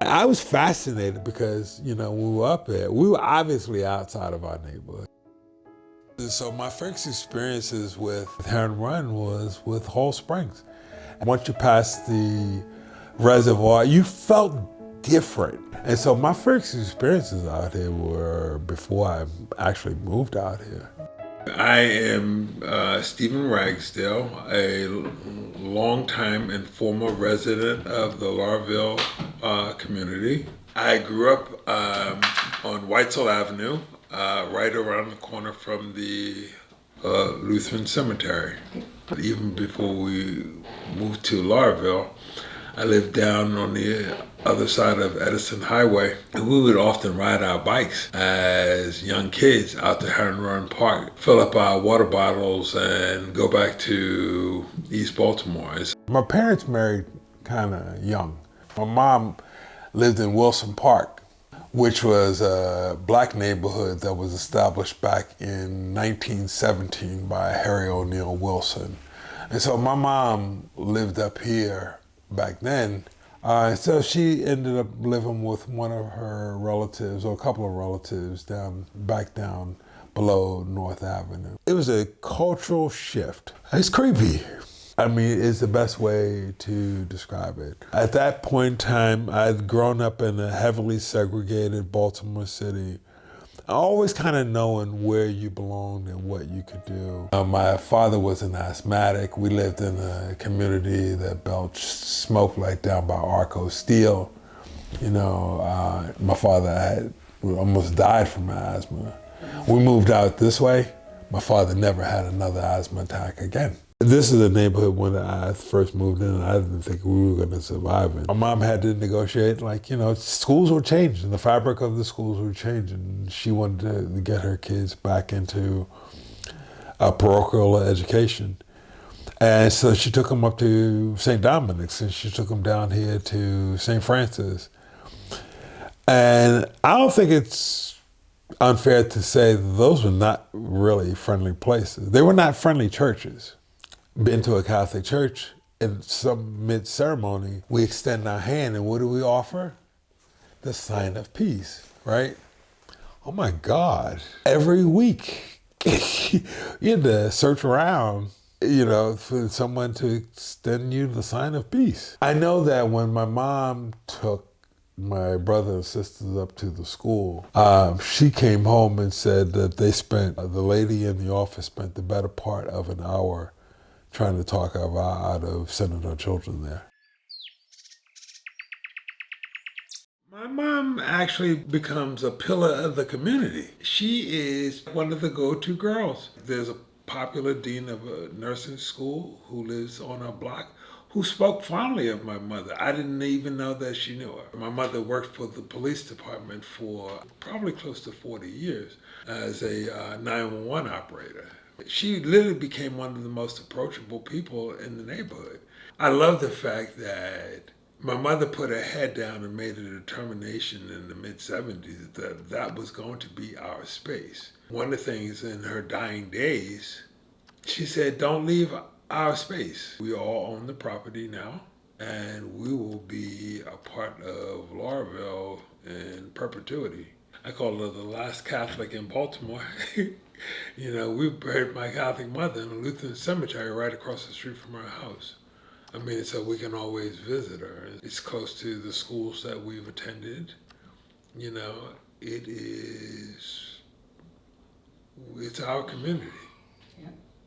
I was fascinated because, you know, when we were up there, we were obviously outside of our neighborhood. So my first experiences with Heron Run was with Whole Springs. Once you passed the reservoir, you felt different. And so my first experiences out here were before I actually moved out here. I am Stephen Ragsdale, a longtime and former resident of the Laurelville community. I grew up on Whitesell Avenue, right around the corner from the Lutheran Cemetery. Even before we moved to Laurelville, I lived down on the other side of Edison Highway, and we would often ride our bikes as young kids out to Heron Run Park, fill up our water bottles, and go back to East Baltimore. My parents married kind of young. My mom lived in Wilson Park, which was a black neighborhood that was established back in 1917 by Harry O'Neill Wilson. And so my mom lived up here back then. So she ended up living with one of her relatives, or a couple of relatives, back down below North Avenue. It was a cultural shift. It's creepy. I mean, it's the best way to describe it. At that point in time, I'd grown up in a heavily segregated Baltimore City, always kind of knowing where you belonged and what you could do. My father was an asthmatic. We lived in a community that belched smoke like down by Arco Steel. You know, my father had almost died from asthma. We moved out this way. My father never had another asthma attack again. This is a neighborhood when I first moved in, I didn't think we were going to survive it. My mom had to negotiate, like, you know, schools were changing, the fabric of the schools were changing. She wanted to get her kids back into a parochial education. And so she took them up to St. Dominic's, and she took them down here to St. Francis. And I don't think it's unfair to say those were not really friendly places. They were not friendly churches. Been to a Catholic church, in some mid-ceremony, we extend our hand, and what do we offer? The sign of peace, right? Oh my God. Every week, you had to search around, you know, for someone to extend you the sign of peace. I know that when my mom took my brother and sisters up to the school, she came home and said that the lady in the office spent the better part of an hour trying to talk her out of sending her children there. My mom actually becomes a pillar of the community. She is one of the go-to girls. There's a popular dean of a nursing school who lives on our block who spoke fondly of my mother. I didn't even know that she knew her. My mother worked for the police department for probably close to 40 years as a 911 operator. She literally became one of the most approachable people in the neighborhood. I love the fact that my mother put her head down and made a determination in the mid-70s that that was going to be our space. One of the things in her dying days, she said, don't leave our space. We all own the property now, and we will be a part of Laurelville in perpetuity. I call her the last Catholic in Baltimore. You know, we buried my Catholic mother in a Lutheran cemetery right across the street from our house. I mean, so we can always visit her. It's close to the schools that we've attended. You know, it's our community. Yeah.